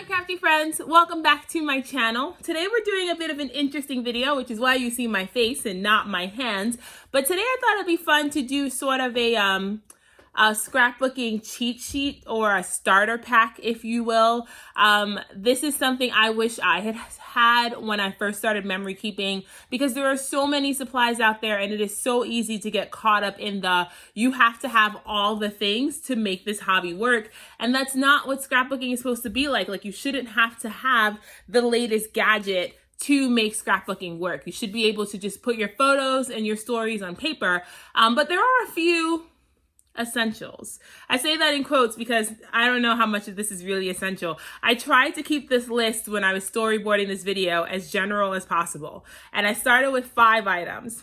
crafty friends, welcome back to my channel. Today we're doing a bit of an interesting video, which is why you see my face and not my hands. But today I thought it'd be fun to do sort of a scrapbooking cheat sheet or a starter pack, if you will. This is something I wish I had when I first started memory keeping, because there are so many supplies out there and it is so easy to get caught up in you have to have all the things to make this hobby work. And that's not what scrapbooking is supposed to be like. Like, you shouldn't have to have the latest gadget to make scrapbooking work. You should be able to just put your photos and your stories on paper. But there are a few essentials. I say that in quotes because I don't know how much of this is really essential. I tried to keep this list when I was storyboarding this video as general as possible. And I started with 5 items.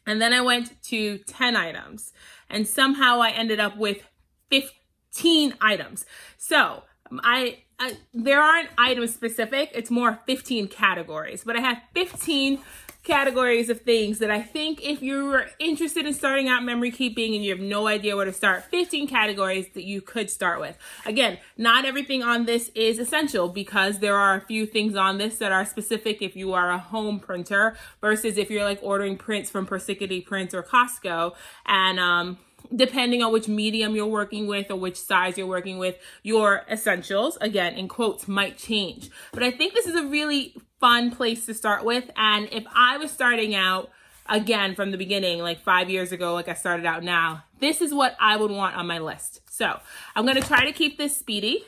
And then I went to 10 items. And somehow I ended up with 15 items. So there aren't item specific, it's more 15 categories. But I have 15 categories of things that I think if you're interested in starting out memory keeping and you have no idea where to start, 15 categories that you could start with. Again, not everything on this is essential because there are a few things on this that are specific if you are a home printer versus if you're like ordering prints from Persicity Prints or Costco. And depending on which medium you're working with or which size you're working with, your essentials, again, in quotes, might change. But I think this is a really fun place to start with. And if I was starting out, again, from the beginning, like 5 years ago, like I started out now, this is what I would want on my list. So I'm going to try to keep this speedy.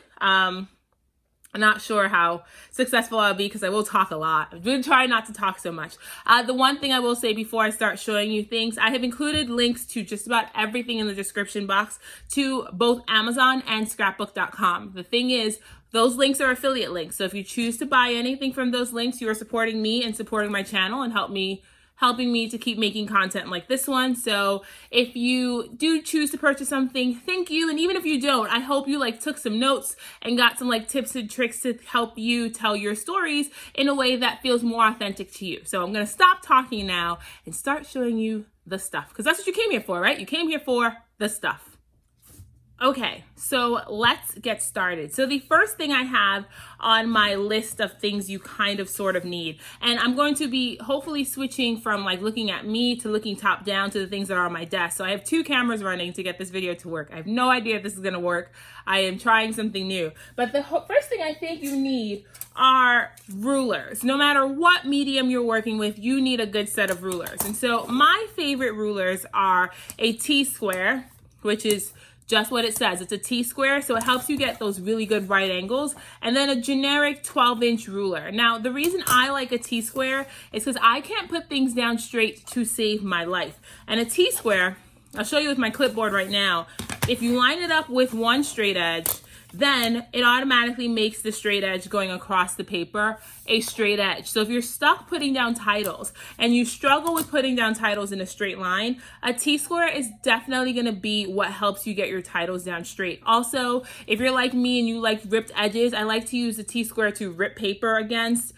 I'm not sure how successful I'll be because I will talk a lot. I'm going to try not to talk so much. The one thing I will say before I start showing you things, I have included links to just about everything in the description box to both Amazon and scrapbook.com. The thing is, those links are affiliate links. So if you choose to buy anything from those links, you are supporting me and supporting my channel and helping me to keep making content like this one. So if you do choose to purchase something, thank you. And even if you don't, I hope you took some notes and got some tips and tricks to help you tell your stories in a way that feels more authentic to you. So I'm gonna stop talking now and start showing you the stuff, because that's what you came here for, right? You came here for the stuff. Okay, so let's get started. So the first thing I have on my list of things you kind of sort of need, and I'm going to be hopefully switching from looking at me to looking top down to the things that are on my desk. So I have 2 cameras running to get this video to work. I have no idea if this is gonna work. I am trying something new. But the first thing I think you need are rulers. No matter what medium you're working with, you need a good set of rulers. And so my favorite rulers are a T-square, which is just what it says. It's a T-square, so it helps you get those really good right angles. And then a generic 12-inch ruler. Now, the reason I like a T-square is because I can't put things down straight to save my life. And a T-square, I'll show you with my clipboard right now, if you line it up with one straight edge, then it automatically makes the straight edge going across the paper a straight edge. So if you're stuck putting down titles and you struggle with putting down titles in a straight line, a T-square is definitely gonna be what helps you get your titles down straight. Also, if you're like me and you like ripped edges, I like to use the T-square to rip paper against.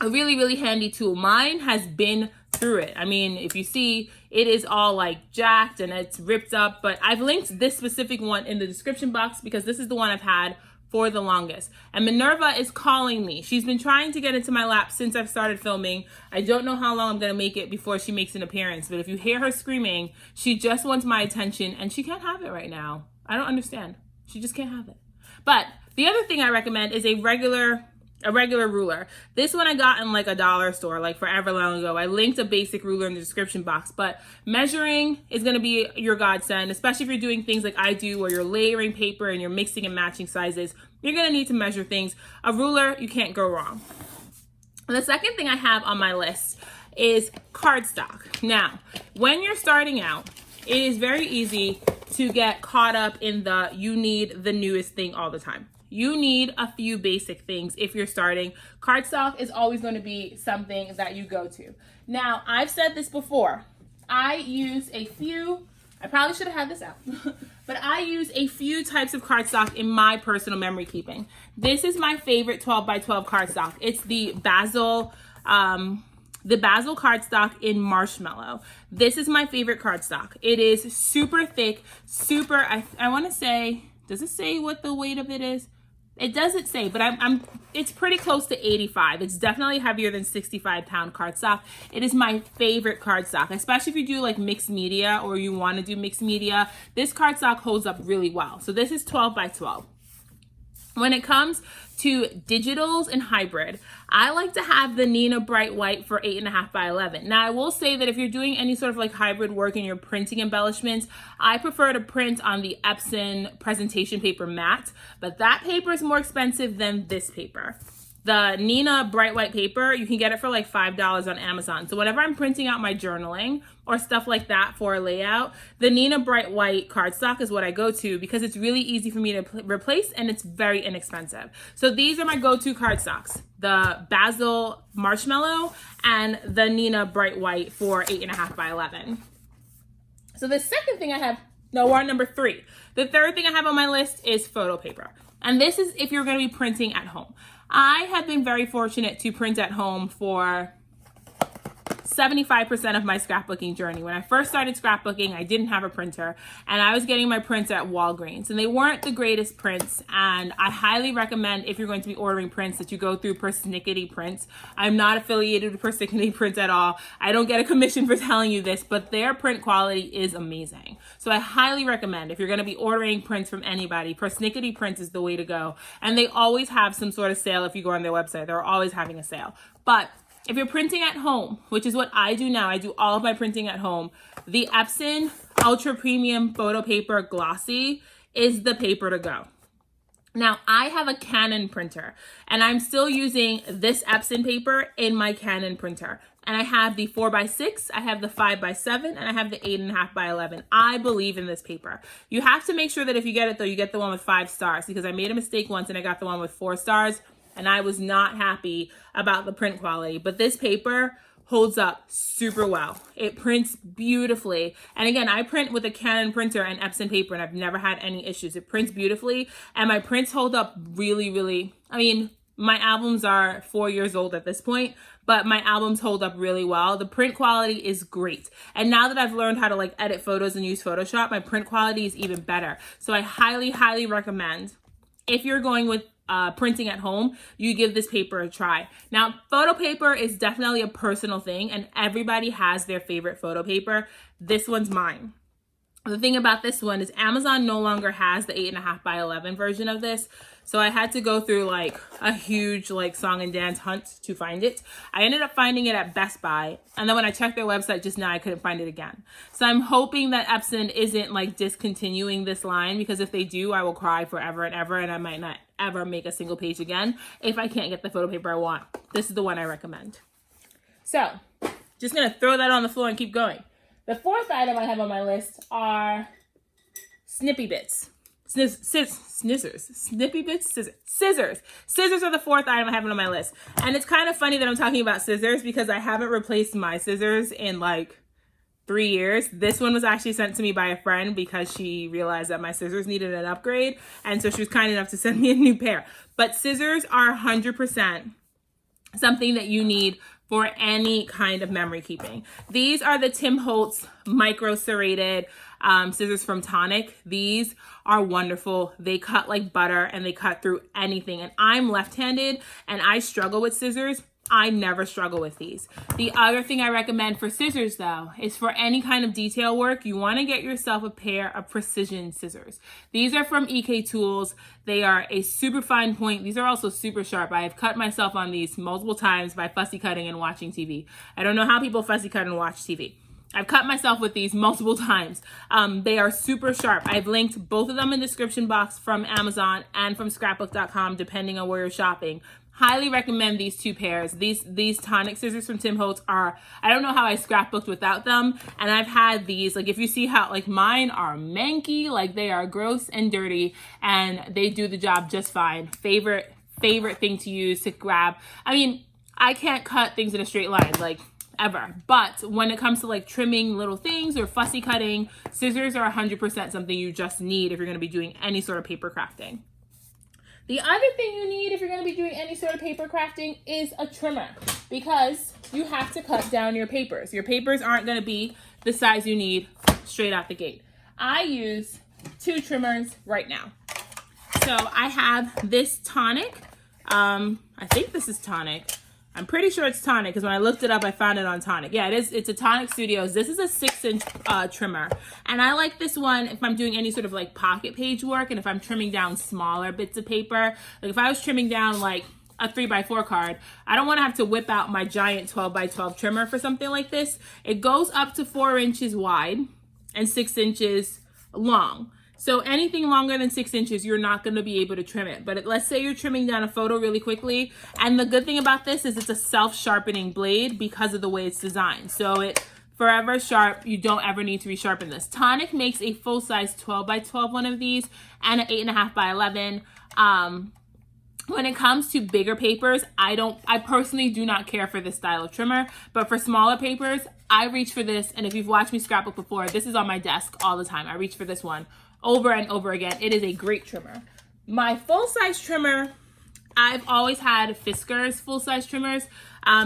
A really, really handy tool. Mine has been through it. I mean, if you see, it is all jacked and it's ripped up, but I've linked this specific one in the description box because this is the one I've had for the longest. And Minerva is calling me. She's been trying to get into my lap since I've started filming. I don't know how long I'm gonna make it before she makes an appearance, but if you hear her screaming, she just wants my attention and she can't have it right now. I don't understand. She just can't have it. But the other thing I recommend is a regular ruler. This one I got in a dollar store forever long ago. I linked a basic ruler in the description box, but measuring is going to be your godsend, especially if you're doing things like I do where you're layering paper and you're mixing and matching sizes. You're going to need to measure things. A ruler, you can't go wrong. And the second thing I have on my list is cardstock. Now, when you're starting out, it is very easy to get caught up in you need the newest thing all the time. You need a few basic things if you're starting. Cardstock is always going to be something that you go to. Now, I've said this before. I use a few, I probably should have had this out, but I use a few types of cardstock in my personal memory keeping. This is my favorite 12x12 cardstock. It's the Bazzill cardstock in Marshmallow. This is my favorite cardstock. It is super thick, I want to say, does it say what the weight of it is? It doesn't say, but it's pretty close to 85. It's definitely heavier than 65-pound cardstock. It is my favorite cardstock, especially if you do like mixed media or you want to do mixed media. This cardstock holds up really well. So this is 12 by 12. When it comes to digitals and hybrid, I like to have the Neenah Bright White for 8.5 by 11. Now, I will say that if you're doing any sort of like hybrid work and you're printing embellishments, I prefer to print on the Epson presentation paper matte, but that paper is more expensive than this paper. The Neenah Bright White paper, you can get it for like $5 on Amazon. So whenever I'm printing out my journaling or stuff like that for a layout, the Neenah Bright White cardstock is what I go to because it's really easy for me to replace and it's very inexpensive. So these are my go-to cardstocks, the Bazzill Marshmallow and the Neenah Bright White for 8.5 by 11. So the second thing I have, no, we're on number 3. The third thing I have on my list is Photopaper. And this is if you're going to be printing at home. I have been very fortunate to print at home for 75% of my scrapbooking journey. When I first started scrapbooking, I didn't have a printer and I was getting my prints at Walgreens and they weren't the greatest prints, and I highly recommend if you're going to be ordering prints that you go through Persnickety Prints. I'm not affiliated with Persnickety Prints at all. I don't get a commission for telling you this, but their print quality is amazing. So I highly recommend if you're going to be ordering prints from anybody, Persnickety Prints is the way to go. And they always have some sort of sale if you go on their website. They're always having a sale. But if you're printing at home, which is what I do now, I do all of my printing at home, the Epson Ultra Premium Photopaper Glossy is the paper to go. Now, I have a Canon printer, and I'm still using this Epson paper in my Canon printer. And I have the 4x6, I have the 5x7, and I have the 8.5 by 11. I believe in this paper. You have to make sure that if you get it, though, you get the one with 5 stars, because I made a mistake once and I got the one with 4 stars. And I was not happy about the print quality, but this paper holds up super well. It prints beautifully. And again, I print with a Canon printer and Epson paper and I've never had any issues. It prints beautifully and my prints hold up really, I mean, my albums are 4 years old at this point, but my albums hold up really well. The print quality is great. And now that I've learned how to like edit photos and use Photoshop, my print quality is even better. So I highly recommend if you're going with printing at home, you give this paper a try. Now, photo paper is definitely a personal thing and everybody has their favorite photo paper. This one's mine. The thing about this one is Amazon no longer has the 8.5 by 11 version of this. So I had to go through like a huge like song and dance hunt to find it. I ended up finding it at Best Buy. And then when I checked their website just now, I couldn't find it again. So I'm hoping that Epson isn't like discontinuing this line, because if they do, I will cry forever and ever. And I might not ever make a single page again if I can't get the photo paper I want. This is the one I recommend. So just gonna throw that on the floor and keep going. The fourth item I have on my list are snippy bits. Snippy bits, scissors. Scissors are the fourth item I have on my list. And it's kind of funny that I'm talking about scissors because I haven't replaced my scissors in like 3 years. This one was actually sent to me by a friend because she realized that my scissors needed an upgrade. And so she was kind enough to send me a new pair. But scissors are 100% something that you need for any kind of memory keeping. These are the Tim Holtz micro serrated scissors from Tonic. These are wonderful. They cut like butter and they cut through anything. And I'm left-handed and I struggle with scissors. I never struggle with these. The other thing I recommend for scissors though is for any kind of detail work, you want to get yourself a pair of precision scissors. These are from EK Tools. They are a super fine point. These are also super sharp. I have cut myself on these multiple times by fussy cutting and watching TV. I don't know how people fussy cut and watch TV. I've cut myself with these multiple times. They are super sharp. I've linked both of them in the description box from Amazon and from scrapbook.com, depending on where you're shopping. Highly recommend these two pairs. These Tonic scissors from Tim Holtz are, I don't know how I scrapbooked without them. And I've had these, like if you see how, like mine are manky, like they are gross and dirty and they do the job just fine. Favorite thing to use to grab. I mean, I can't cut things in a straight line, like ever. But when it comes to like trimming little things or fussy cutting, scissors are 100% something you just need if you're gonna be doing any sort of paper crafting. The other thing you need if you're going to be doing any sort of paper crafting is a trimmer, because you have to cut down your papers. Your papers aren't going to be the size you need straight out the gate. I use 2 trimmers right now. So I have this Tonic. I think this is Tonic. I'm pretty sure it's Tonic because when I looked it up, I found it on Tonic. Yeah, it is. It's a Tonic Studios. This is a 6-inch trimmer. And I like this one if I'm doing any sort of like pocket page work and if I'm trimming down smaller bits of paper. Like if I was trimming down like a 3x4 card, I don't want to have to whip out my giant 12x12 trimmer for something like this. It goes up to 4 inches wide and 6 inches long. So anything longer than 6 inches, you're not going to be able to trim it. But let's say you're trimming down a photo really quickly. And the good thing about this is it's a self-sharpening blade because of the way it's designed. So it forever sharp. You don't ever need to resharpen this. Tonic makes a full-size 12x12 one of these and an 8.5x11. When it comes to bigger papers, I personally do not care for this style of trimmer, but for smaller papers, I reach for this. And if you've watched me scrapbook before, this is on my desk all the time. I reach for this one over and over again. It is a great trimmer. My full-size trimmer, I've always had Fiskars full-size trimmers.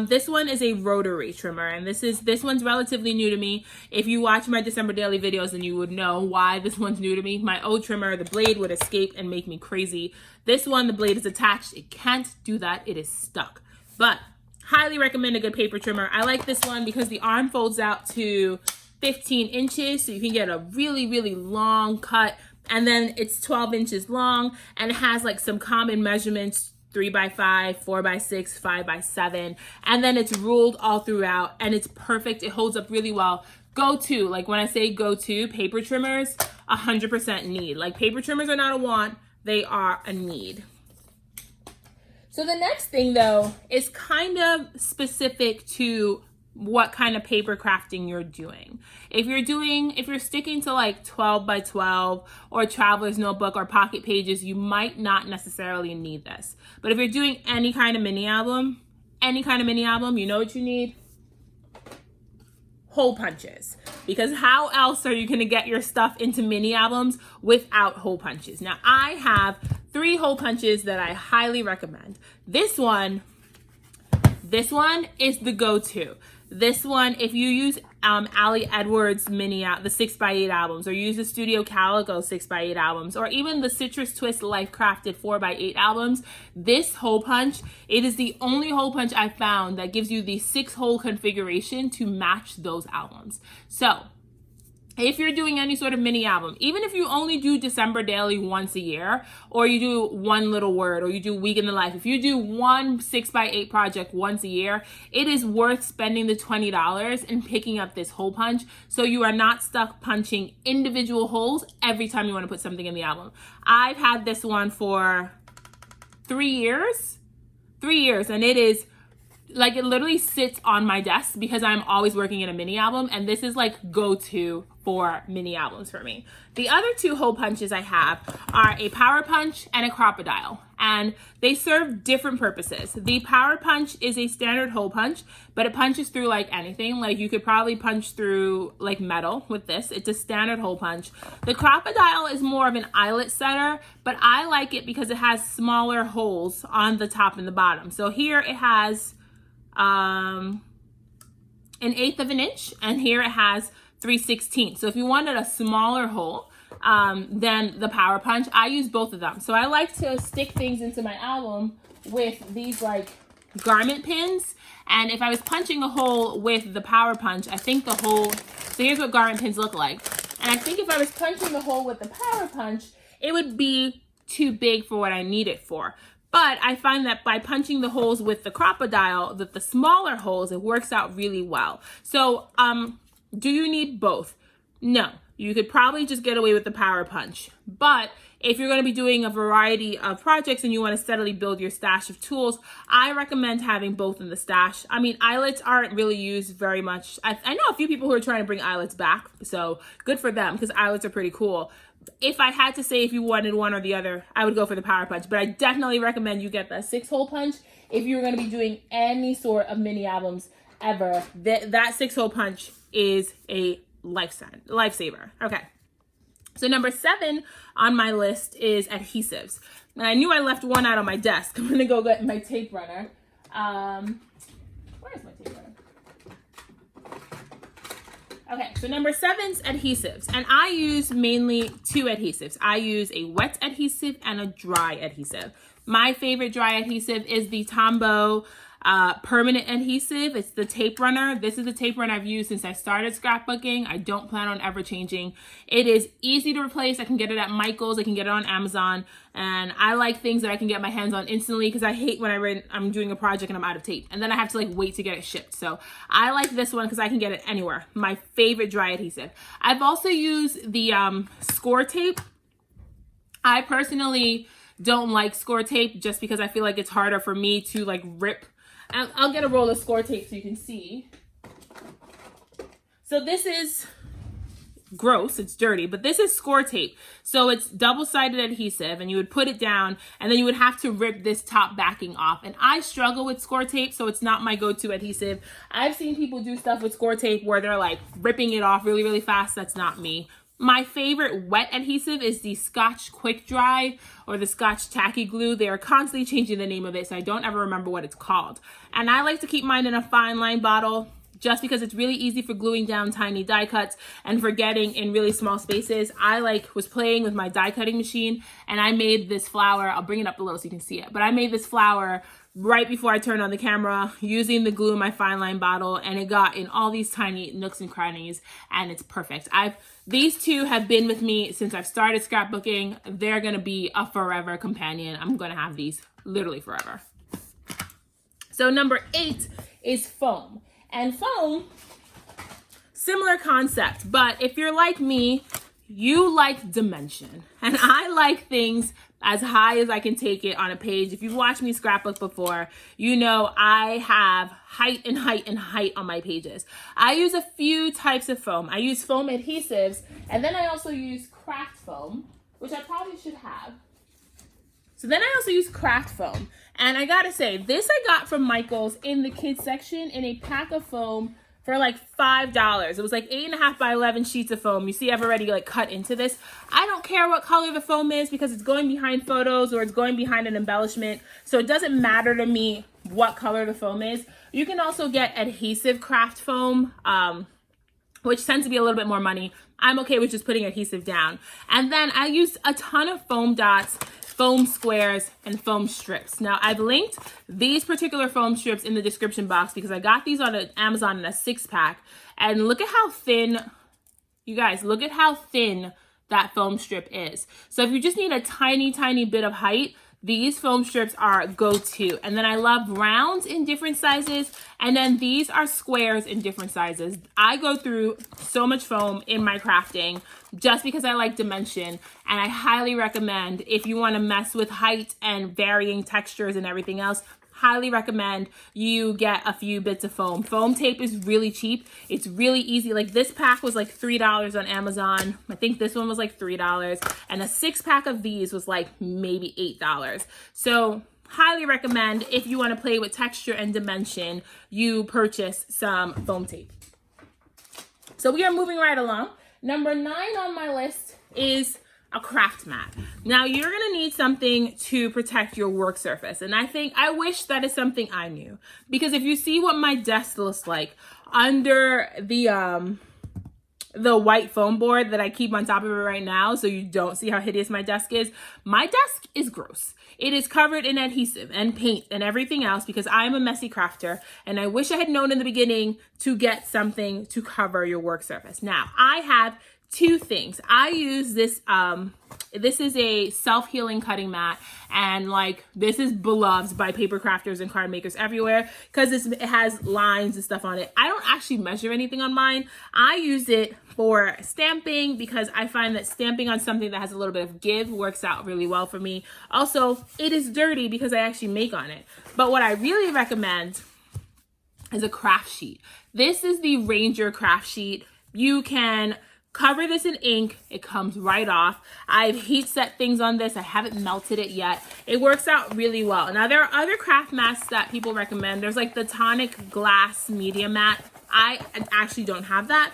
This one is a rotary trimmer, and this one's relatively new to me. If you watch my December daily videos, then you would know why this one's new to me. My old trimmer, the blade would escape and make me crazy. This one, the blade is attached. It can't do that. It is stuck. But highly recommend a good paper trimmer. I like this one because the arm folds out to 15 inches, so you can get a really, really long cut. And then it's 12 inches long, and it has like some common measurements, 3x5, 4x6, 5x7, and then it's ruled all throughout, and it's perfect. It holds up really well. Go-to, like when I say go-to, paper trimmers, 100% need. Like paper trimmers are not a want, they are a need. So the next thing though is kind of specific to what kind of paper crafting you're doing. If you're sticking to like 12x12 or traveler's notebook or pocket pages, you might not necessarily need this. But if you're doing any kind of mini album, you know what you need? Hole punches. Because how else are you gonna get your stuff into mini albums without hole punches? Now I have 3 hole punches that I highly recommend. This one is the go-to. This one, if you use Ali Edwards the 6x8 albums, or use the Studio Calico 6x8 albums, or even the Citrus Twist Life Crafted 4x8 albums, this hole punch, it is the only hole punch I found that gives you the 6-hole configuration to match those albums. So if you're doing any sort of mini album, even if you only do December daily once a year, or you do one little word, or you do week in the life, if you do one 6x8 project once a year, it is worth spending the $20 and picking up this hole punch so you are not stuck punching individual holes every time you want to put something in the album. I've had this one for 3 years, and it is like, it literally sits on my desk because I'm always working in a mini album, and this is like go-to for mini albums for me. The other 2 hole punches I have are a power punch and a crocodile, and they serve different purposes. The power punch is a standard hole punch, but it punches through like anything. Like you could probably punch through like metal with this. It's a standard hole punch. The crocodile is more of an eyelet setter, but I like it because it has smaller holes on the top and the bottom. So here it has an 1/8 of an inch, and here it has 3/16. So if you wanted a smaller hole than the power punch, I use both of them. So I like to stick things into my album with these like garment pins, and if I was punching a hole with the power punch, I think the hole, so here's what garment pins look like, and I think if I was punching the hole with the power punch, it would be too big for what I need it for. But I find that by punching the holes with the crocodile, the smaller holes, it works out really well. So do you need both? No. You could probably just get away with the power punch. But if you're going to be doing a variety of projects and you want to steadily build your stash of tools, I recommend having both in the stash. I mean, eyelets aren't really used very much. I know a few people who are trying to bring eyelets back, so good for them because eyelets are pretty cool. If I had to say if you wanted one or the other, I would go for the power punch, but I definitely recommend you get the 6-hole punch if you're going to be doing any sort of mini albums ever. That 6-hole punch is a lifesaver. Okay. So number 7 on my list is adhesives. And I knew I left one out on my desk. I'm going to go get my tape runner. Where is my tape runner? Okay, so number 7's adhesives. And I use mainly 2 adhesives. I use a wet adhesive and a dry adhesive. My favorite dry adhesive is the Tombow permanent adhesive. It's the tape runner. This is the tape runner I've used since I started scrapbooking. I don't plan on ever changing. It is easy to replace. I can get it at Michael's. I can get it on Amazon. And I like things that I can get my hands on instantly because I hate when I'm doing a project and I'm out of tape. And then I have to like wait to get it shipped. So I like this one because I can get it anywhere. My favorite dry adhesive. I've also used the score tape. I personally don't like score tape just because I feel like it's harder for me to like rip. I'll get a roll of score tape so you can see. So this is gross, it's dirty, but this is score tape. So it's double-sided adhesive and you would put it down and then you would have to rip this top backing off. And I struggle with score tape, so it's not my go-to adhesive. I've seen people do stuff with score tape where they're like ripping it off really, really fast. That's not me. My favorite wet adhesive is the Scotch Quick Dry or the Scotch Tacky Glue. They are constantly changing the name of it, so I don't ever remember what it's called. And I like to keep mine in a Fineline bottle just because it's really easy for gluing down tiny die cuts and for getting in really small spaces. I was playing with my die cutting machine and I made this flower. I'll bring it up a little so you can see it, but I made this flower right before I turned on the camera using the glue in my Fineline bottle, and it got in all these tiny nooks and crannies and it's perfect. These 2 have been with me since I've started scrapbooking. They're gonna be a forever companion. I'm gonna have these literally forever. So number 8 is foam. And foam, similar concept, but if you're like me, you like dimension. And I like things as high as I can take it on a page. If you've watched me scrapbook before, you know I have height and height and height on my pages. I use a few types of foam. I use foam adhesives, and then I also use craft foam, which I probably should have. So then I also use craft foam. And I gotta say, this I got from Michael's in the kids section in a pack of foam for like $5. It was like 8.5 by 11 sheets of foam. You see I've already like cut into this. I don't care what color the foam is because it's going behind photos or it's going behind an embellishment. So it doesn't matter to me what color the foam is. You can also get adhesive craft foam, which tends to be a little bit more money. I'm okay with just putting adhesive down. And then I used a ton of foam dots, foam squares, and foam strips. Now I've linked these particular foam strips in the description box because I got these on Amazon in a 6-pack. And look at how thin, you guys, look at how thin that foam strip is. So if you just need a tiny, tiny bit of height, these foam strips are go-to. And then I love rounds in different sizes. And then these are squares in different sizes. I go through so much foam in my crafting just because I like dimension. And I highly recommend, if you want to mess with height and varying textures and everything else, highly recommend you get a few bits of foam. Foam tape is really cheap. It's really easy. Like this pack was like $3 on Amazon. I think this one was like $3. And a 6-pack of these was like maybe $8. So highly recommend, if you want to play with texture and dimension, you purchase some foam tape. So we are moving right along. Number 9 on my list is a craft mat. Now you're gonna need something to protect your work surface. And I wish that is something I knew. Because if you see what my desk looks like under the white foam board that I keep on top of it right now, so you don't see how hideous my desk is, my desk is gross. It is covered in adhesive and paint and everything else because I'm a messy crafter and I wish I had known in the beginning to get something to cover your work surface. Now, I have 2 things. I use this, this is a self-healing cutting mat, and like this is beloved by paper crafters and card makers everywhere because it has lines and stuff on it. I don't actually measure anything on mine. I use it for stamping because I find that stamping on something that has a little bit of give works out really well for me. Also, it is dirty because I actually make on it. But what I really recommend is a craft sheet. This is the Ranger craft sheet. You can cover this in ink. It comes right off. I've heat set things on this. I haven't melted it yet. It works out really well. Now there are other craft mats that people recommend. There's like the Tonic glass media mat. I actually don't have that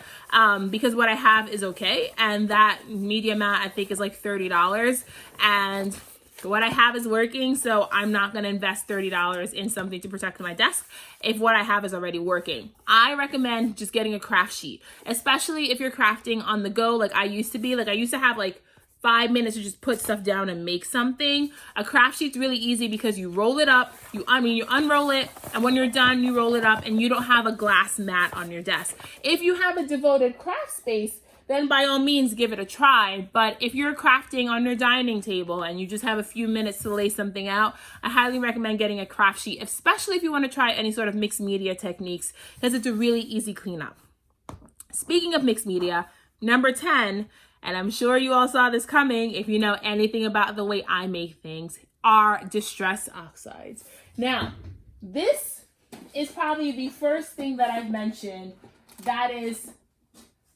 because what I have is okay. And that media mat I think is like $30. And what I have is working, so I'm not going to invest $30 in something to protect my desk if what I have is already working. I recommend just getting a craft sheet, especially if you're crafting on the go like I used to be. Like I used to have like 5 minutes to just put stuff down and make something. A craft sheet's really easy because you roll it up, you unroll it, and when you're done, you roll it up and you don't have a glass mat on your desk. If you have a devoted craft space, then by all means give it a try. But if you're crafting on your dining table and you just have a few minutes to lay something out, I highly recommend getting a craft sheet, especially if you want to try any sort of mixed media techniques, because it's a really easy cleanup. Speaking of mixed media, number 10, and I'm sure you all saw this coming if you know anything about the way I make things, are distress oxides. Now, this is probably the first thing that I've mentioned that is,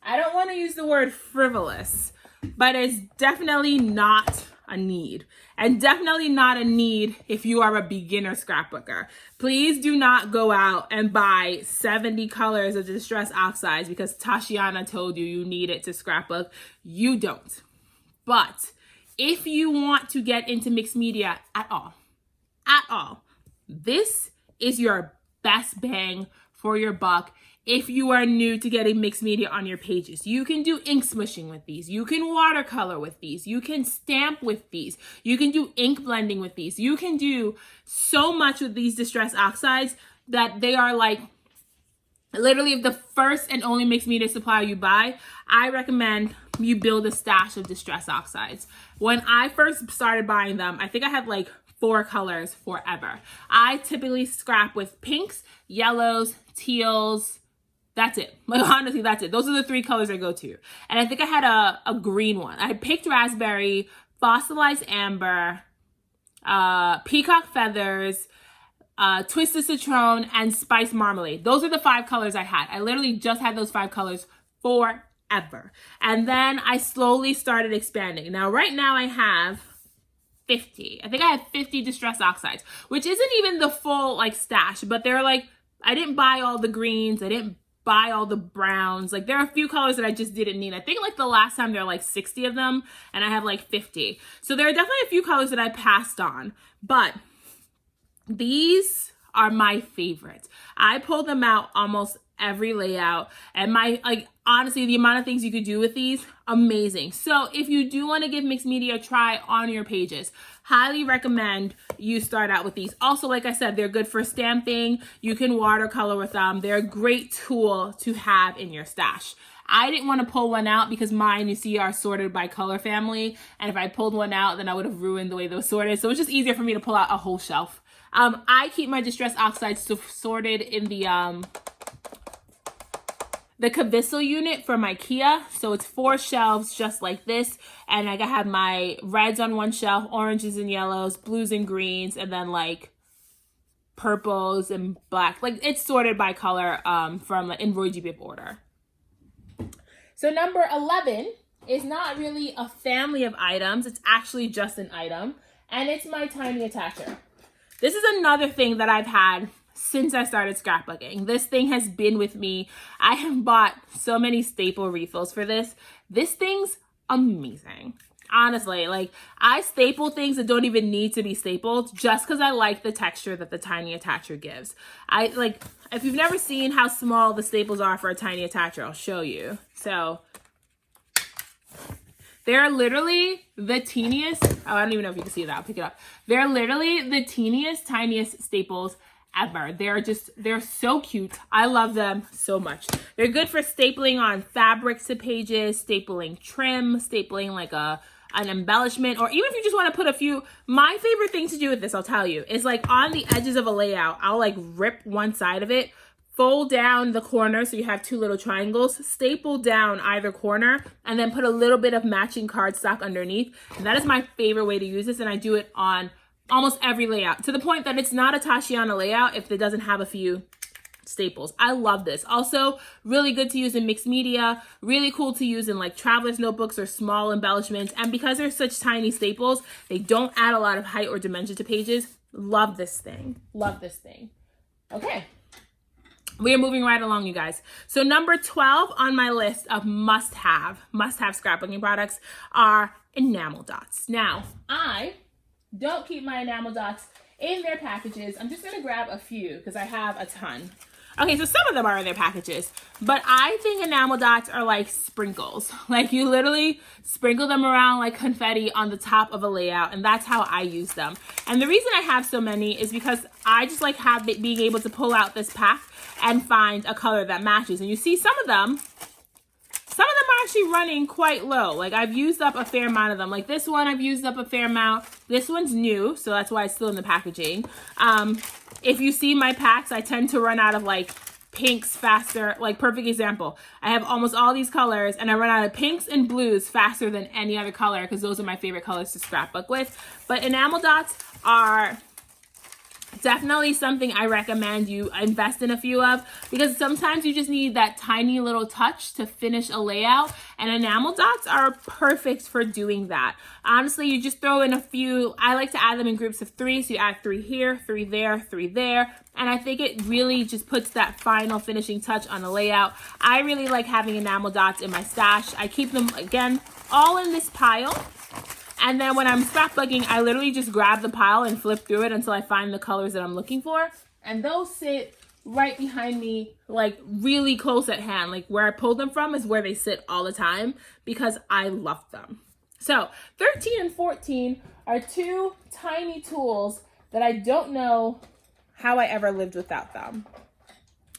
I don't want to use the word frivolous, but it's definitely not a need. And definitely not a need if you are a beginner scrapbooker. Please do not go out and buy 70 colors of distress oxides because Tashiana told you you need it to scrapbook. You don't. But if you want to get into mixed media at all, this is your best bang for your buck. If you are new to getting mixed media on your pages, you can do ink smooshing with these. You can watercolor with these. You can stamp with these. You can do ink blending with these. You can do so much with these distress oxides that they are like literally the first and only mixed media supplier you buy. I recommend you build a stash of distress oxides. When I first started buying them, I think I had like 4 colors forever. I typically scrap with pinks, yellows, teals. That's it. Like, honestly, that's it. Those are the 3 colors I go to. And I think I had a green one. I picked raspberry, fossilized amber, peacock feathers, twisted citron, and spice marmalade. Those are the 5 colors I had. I literally just had those 5 colors forever. And then I slowly started expanding. Now, right now I have 50. I think I have 50 distress oxides, which isn't even the full like stash, but they're like, I didn't buy all the greens. I didn't buy all the browns. Like there are a few colors that I just didn't need. I think like the last time there were like 60 of them and I have like 50. So there are definitely a few colors that I passed on, but these are my favorites. I pull them out almost every layout, and honestly, the amount of things you could do with these, amazing. So if you do want to give mixed media a try on your pages, highly recommend you start out with these. Also, like I said, they're good for stamping. You can watercolor with them. They're a great tool to have in your stash. I didn't want to pull one out because mine, you see, are sorted by color family. And if I pulled one out, then I would have ruined the way they were sorted. So it's just easier for me to pull out a whole shelf. I keep my distress oxides sorted in the Bazzill unit from IKEA. So it's 4 shelves just like this. And I have my reds on one shelf, oranges and yellows, blues and greens, and then like purples and black. Like it's sorted by color from in Roy G. Biv order. So number 11 is not really a family of items. It's actually just an item. And it's my tiny attacher. This is another thing that I've had since I started scrapbooking. This thing has been with me. I have bought so many staple refills for this. This thing's amazing. Honestly, like I staple things that don't even need to be stapled just because I like the texture that the tiny attacher gives. If you've never seen how small the staples are for a tiny attacher, I'll show you. So they're literally the teeniest, I don't even know if you can see that, I'll pick it up. They're literally the teeniest, tiniest staples ever. They're so cute. I love them so much. They're good for stapling on fabrics to pages, stapling trim, stapling like an embellishment, or even if you just want to put a few. My favorite thing to do with this, I'll tell you, is like on the edges of a layout, I'll like rip one side of it, fold down the corner so you have 2 little triangles, staple down either corner, and then put a little bit of matching cardstock underneath. And that is my favorite way to use this, and I do it on almost every layout, to the point that it's not a Tashiana layout if it doesn't have a few staples. I love this. Also, really good to use in mixed media, really cool to use in like traveler's notebooks or small embellishments. And because they're such tiny staples, they don't add a lot of height or dimension to pages. Love this thing. Love this thing. Okay. We are moving right along, you guys. So number 12 on my list of must-have scrapbooking products are enamel dots. Now, I don't keep my enamel dots in their packages. I'm just going to grab a few because I have a ton. Okay, so some of them are in their packages, but I think enamel dots are like sprinkles. Like you literally sprinkle them around like confetti on the top of a layout, and that's how I use them. And the reason I have so many is because I just like being able to pull out this pack and find a color that matches. And you see some of them are actually running quite low. Like I've used up a fair amount of them. Like this one I've used up a fair amount. This one's new, so that's why it's still in the packaging. If you see my packs, I tend to run out of like pinks faster. Like perfect example, I have almost all these colors and I run out of pinks and blues faster than any other color because those are my favorite colors to scrapbook with. But enamel dots are definitely something I recommend you invest in a few of, because sometimes you just need that tiny little touch to finish a layout, and enamel dots are perfect for doing that. Honestly, you just throw in a few. I like to add them in groups of 3, so you add 3 here, 3 there, 3 there, and I think it really just puts that final finishing touch on a layout. I really like having enamel dots in my stash. I keep them, again, all in this pile. And then when I'm scrapbooking, I literally just grab the pile and flip through it until I find the colors that I'm looking for. And those sit right behind me, like really close at hand. Like where I pulled them from is where they sit all the time because I love them. So 13 and 14 are 2 tiny tools that I don't know how I ever lived without them.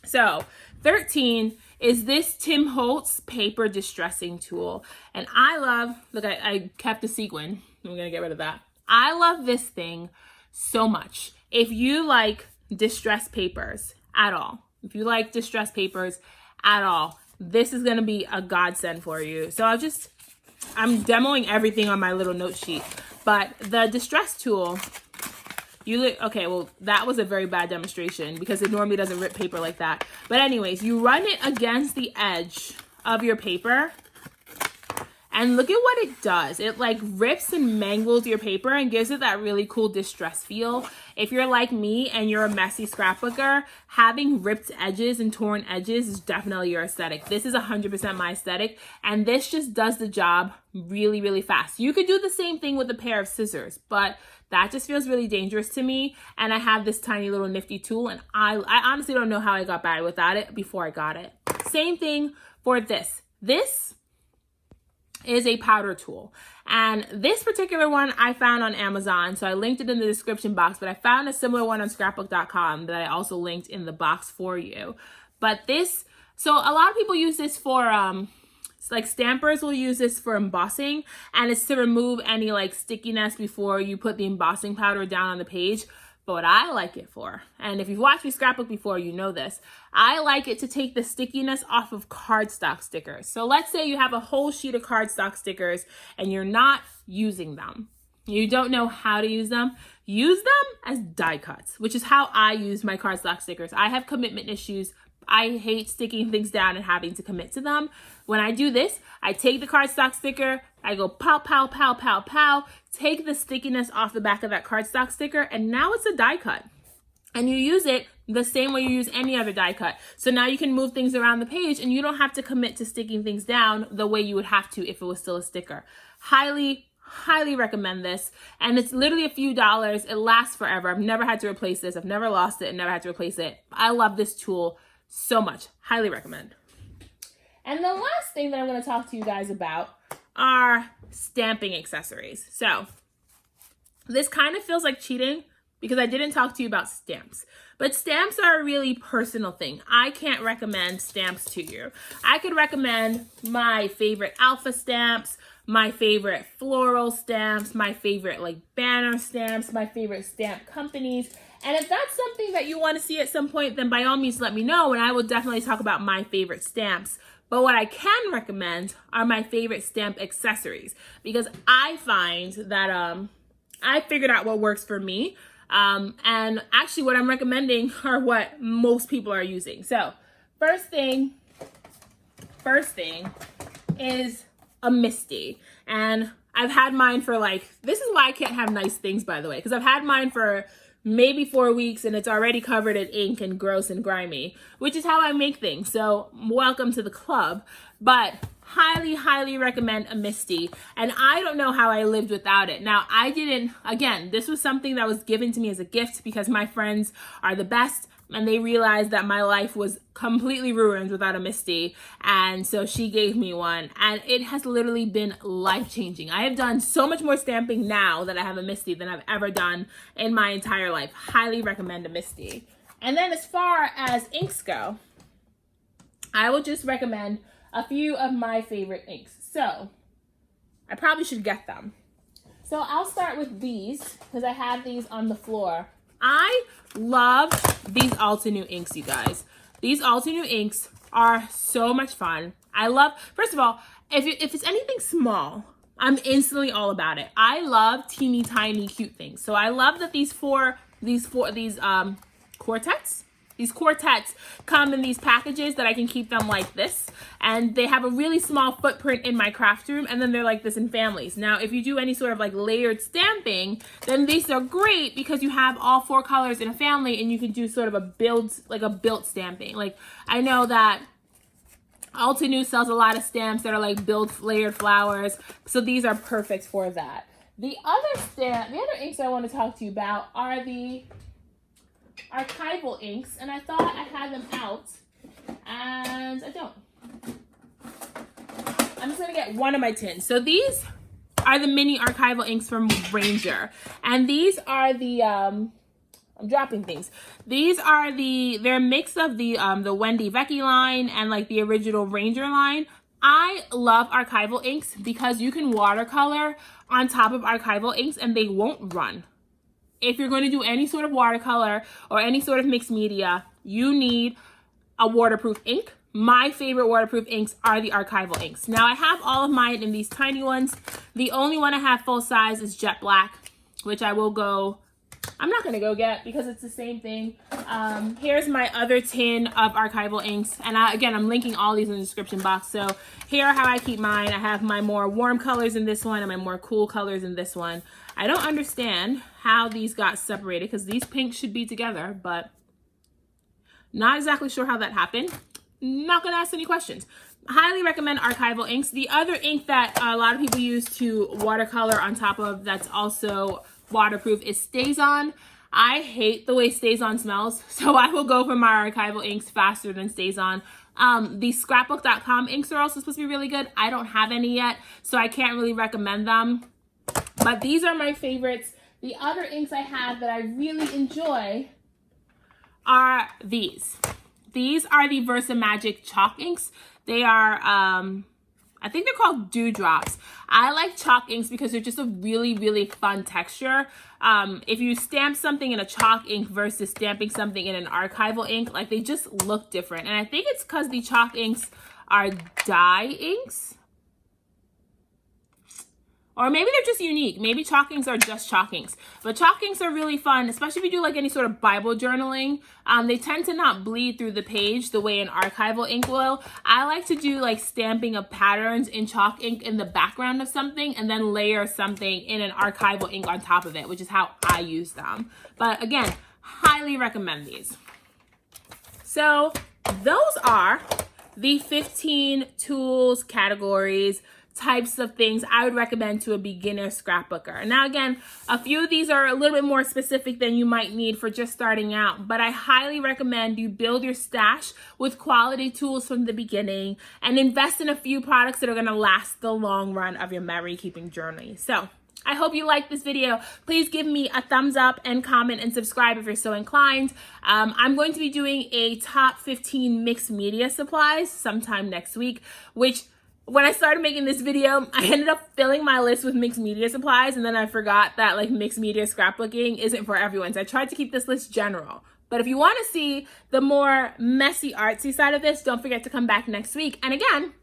So 13 is this Tim Holtz paper distressing tool. And I love, look, I kept the sequin. I'm gonna get rid of that. I love this thing so much. If you like distressed papers at all, this is gonna be a godsend for you. So I'm demoing everything on my little note sheet, but the distress tool, okay, well, that was a very bad demonstration because it normally doesn't rip paper like that. But anyways, you run it against the edge of your paper and look at what it does. It like rips and mangles your paper and gives it that really cool distress feel. If you're like me and you're a messy scrapbooker, having ripped edges and torn edges is definitely your aesthetic. This is 100% my aesthetic, and this just does the job really, really fast. You could do the same thing with a pair of scissors, but that just feels really dangerous to me. And I have this tiny little nifty tool, and I honestly don't know how I got by without it before I got it. Same thing for this. This is a powder tool, and this particular one I found on Amazon, so I linked it in the description box, but I found a similar one on scrapbook.com that I also linked in the box for you. But this, so a lot of people use this for like stampers will use this for embossing, and it's to remove any like stickiness before you put the embossing powder down on the page. But what I like it for, and if you've watched me scrapbook before, you know this, I like it to take the stickiness off of cardstock stickers. So let's say you have a whole sheet of cardstock stickers and you're not using them. You don't know how to use them. Use them as die cuts, which is how I use my cardstock stickers. I have commitment issues. I hate sticking things down and having to commit to them. When I do this, I take the cardstock sticker, I go pow, pow, pow, pow, pow, take the stickiness off the back of that cardstock sticker, and now it's a die cut. And you use it the same way you use any other die cut. So now you can move things around the page and you don't have to commit to sticking things down the way you would have to if it was still a sticker. Highly, highly recommend this. And it's literally a few dollars. It lasts forever. I've never had to replace this. I've never lost it and never had to replace it. I love this tool so much. Highly recommend. And the last thing that I'm going to talk to you guys about are stamping accessories. So this kind of feels like cheating because I didn't talk to you about stamps. But stamps are a really personal thing. I can't recommend stamps to you. I could recommend my favorite alpha stamps, my favorite floral stamps, my favorite like banner stamps, my favorite stamp companies. And if that's something that you want to see at some point, then by all means let me know, and I will definitely talk about my favorite stamps. But what I can recommend are my favorite stamp accessories, because I find that I figured out what works for me. And actually what I'm recommending are what most people are using. So first thing is a Misty. And I've had mine for like, this is why I can't have nice things, by the way, because I've had mine for maybe 4 weeks and it's already covered in ink and gross and grimy, which is how I make things. So welcome to the club. But highly recommend a Misty. And I don't know how I lived without it. Now, I didn't, again, this was something that was given to me as a gift because my friends are the best and they realized that my life was completely ruined without a Misty. And so she gave me one and it has literally been life-changing. I have done so much more stamping now that I have a Misty than I've ever done in my entire life. Highly recommend a Misty. And then as far as inks go, I will just recommend a few of my favorite inks. So I probably should get them. So I'll start with these because I have these on the floor. I love these Altenew inks, you guys. These Altenew inks are so much fun. I love, first of all, if it's anything small, I'm instantly all about it. I love teeny tiny cute things. So I love that these quartets come in these packages that I can keep them like this, and they have a really small footprint in my craft room, and then they're like this in families. Now, if you do any sort of like layered stamping, then these are great because you have all 4 colors in a family and you can do sort of a build, like a built stamping. Like I know that Altenew sells a lot of stamps that are like built layered flowers, so these are perfect for that. The other inks I want to talk to you about are the Archival inks, and I thought I had them out, and I don't. I'm just gonna get one of my tins. So these are the mini Archival inks from Ranger, and these are the I'm dropping things. These are they're a mix of the Wendy Vecchi line and like the original Ranger line. I love Archival inks because you can watercolor on top of Archival inks and they won't run. If you're going to do any sort of watercolor or any sort of mixed media, you need a waterproof ink. My favorite waterproof inks are the Archival inks. Now I have all of mine in these tiny ones. The only one I have full size is Jet Black, which I'm not going to go get because it's the same thing. Here's my other tin of Archival inks. And again, I'm linking all these in the description box. So here are how I keep mine. I have my more warm colors in this one and my more cool colors in this one. I don't understand how these got separated because these pinks should be together, but not exactly sure how that happened. Not going to ask any questions. Highly recommend Archival inks. The other ink that a lot of people use to watercolor on top of that's also waterproof is StazOn. I hate the way StazOn smells, so I will go for my Archival inks faster than StazOn. The Scrapbook.com inks are also supposed to be really good. I don't have any yet, so I can't really recommend them. But these are my favorites. The other inks I have that I really enjoy are these. These are the Versamagic chalk inks. They are, I think they're called Dewdrops. I like chalk inks because they're just a really fun texture. If you stamp something in a chalk ink versus stamping something in an Archival ink, like they just look different. And I think it's because the chalk inks are dye inks. Or maybe they're just unique. Maybe chalk inks are just chalk inks. But chalk inks are really fun, especially if you do like any sort of Bible journaling. They tend to not bleed through the page the way an Archival ink will. I like to do like stamping of patterns in chalk ink in the background of something and then layer something in an Archival ink on top of it, which is how I use them. But again, highly recommend these. So those are the 15 tools, categories, types of things I would recommend to a beginner scrapbooker. Now again, a few of these are a little bit more specific than you might need for just starting out, but I highly recommend you build your stash with quality tools from the beginning and invest in a few products that are going to last the long run of your memory keeping journey. So I hope you liked this video. Please give me a thumbs up and comment and subscribe if you're so inclined. I'm going to be doing a top 15 mixed media supplies sometime next week, which when I started making this video, I ended up filling my list with mixed media supplies, and then I forgot that like mixed media scrapbooking isn't for everyone. So I tried to keep this list general. But if you want to see the more messy artsy side of this, don't forget to come back next week. And again,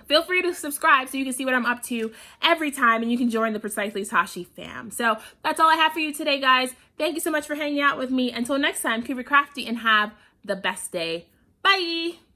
feel free to subscribe so you can see what I'm up to every time and you can join the Precisely Tashi fam. So that's all I have for you today, guys. Thank you so much for hanging out with me. Until next time, keep it crafty and have the best day. Bye!